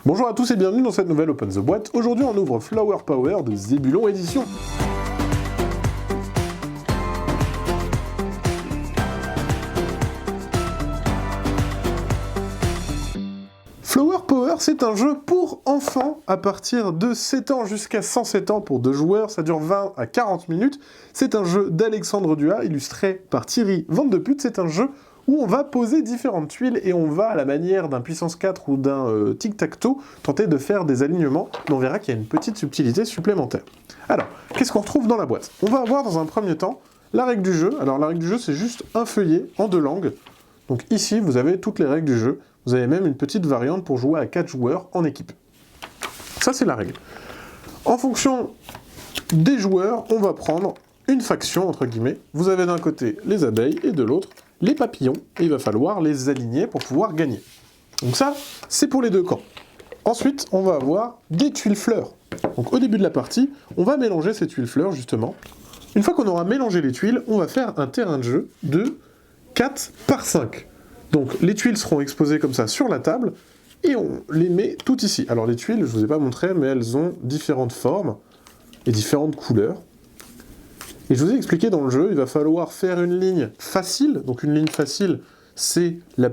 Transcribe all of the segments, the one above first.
Bonjour à tous et bienvenue dans cette nouvelle Open the Boîte. Aujourd'hui on ouvre Flower Power de Zébulon Édition. Flower Power, c'est un jeu pour enfants à partir de 7 ans jusqu'à 107 ans pour 2 joueurs, ça dure 20 à 40 minutes. C'est un jeu d'Alexandre Duhat, illustré par Thierry Van de Put. C'est un jeu où on va poser différentes tuiles et on va, à la manière d'un puissance 4 ou d'un tic-tac-toe, tenter de faire des alignements, mais on verra qu'il y a une petite subtilité supplémentaire. Alors, qu'est-ce qu'on retrouve dans la boîte? On va avoir dans un premier temps la règle du jeu. Alors la règle du jeu, c'est juste un feuillet en 2 langues. Donc ici, vous avez toutes les règles du jeu. Vous avez même une petite variante pour jouer à 4 joueurs en équipe. Ça, c'est la règle. En fonction des joueurs, on va prendre une faction, entre guillemets. Vous avez d'un côté les abeilles et de l'autre les papillons, et il va falloir les aligner pour pouvoir gagner. Donc ça, c'est pour les deux camps. Ensuite, on va avoir des tuiles fleurs. Donc au début de la partie, on va mélanger ces tuiles fleurs, justement. Une fois qu'on aura mélangé les tuiles, on va faire un terrain de jeu de 4 par 5. Donc les tuiles seront exposées comme ça sur la table, et on les met toutes ici. Alors les tuiles, je ne vous ai pas montré, mais elles ont différentes formes et différentes couleurs. Et je vous ai expliqué dans le jeu, il va falloir faire une ligne facile. Donc une ligne facile, c'est la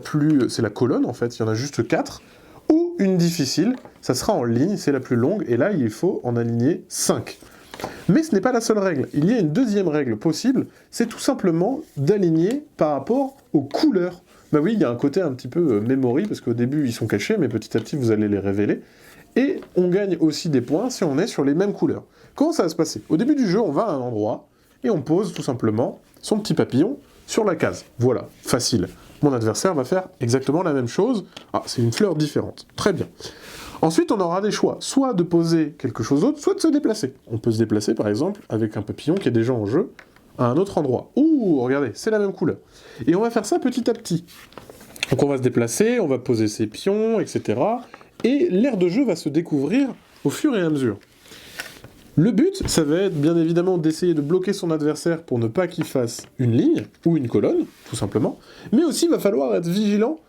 colonne en fait, il y en a juste 4. Ou une difficile, ça sera en ligne, c'est la plus longue, et là il faut en aligner 5. Mais ce n'est pas la seule règle. Il y a une deuxième règle possible, c'est tout simplement d'aligner par rapport aux couleurs. Bah oui, il y a un côté un petit peu memory, parce qu'au début ils sont cachés, mais petit à petit vous allez les révéler. Et on gagne aussi des points si on est sur les mêmes couleurs. Comment ça va se passer? Au début du jeu, on va à un endroit, et on pose tout simplement son petit papillon sur la case. Voilà, facile. Mon adversaire va faire exactement la même chose. Ah, c'est une fleur différente. Très bien. Ensuite, on aura des choix, soit de poser quelque chose d'autre, soit de se déplacer. On peut se déplacer, par exemple, avec un papillon qui est déjà en jeu, à un autre endroit. Ouh, regardez, c'est la même couleur. Et on va faire ça petit à petit. Donc on va se déplacer, on va poser ses pions, etc. Et l'aire de jeu va se découvrir au fur et à mesure. Le but, ça va être bien évidemment d'essayer de bloquer son adversaire pour ne pas qu'il fasse une ligne, ou une colonne, tout simplement, mais aussi il va falloir être vigilant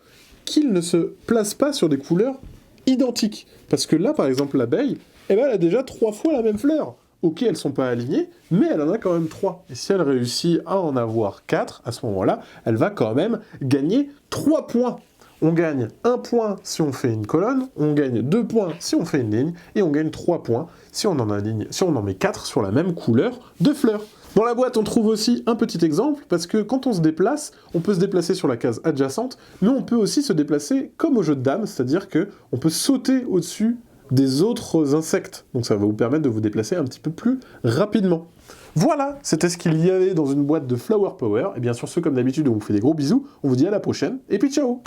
qu'il ne se place pas sur des couleurs identiques. Parce que là, par exemple, l'abeille, eh ben, elle a déjà 3 fois la même fleur. Ok, elles ne sont pas alignées, mais elle en a quand même 3. Et si elle réussit à en avoir 4, à ce moment-là, elle va quand même gagner 3 points. On gagne 1 point si on fait une colonne, on gagne 2 points si on fait une ligne, et on gagne 3 points si on en met 4 sur la même couleur de fleurs. Dans la boîte, on trouve aussi un petit exemple, parce que quand on se déplace, on peut se déplacer sur la case adjacente, mais on peut aussi se déplacer comme au jeu de dames, c'est-à-dire qu'on peut sauter au-dessus des autres insectes. Donc ça va vous permettre de vous déplacer un petit peu plus rapidement. Voilà, c'était ce qu'il y avait dans une boîte de Flower Power. Et bien sûr, comme d'habitude, on vous fait des gros bisous, on vous dit à la prochaine, et puis ciao!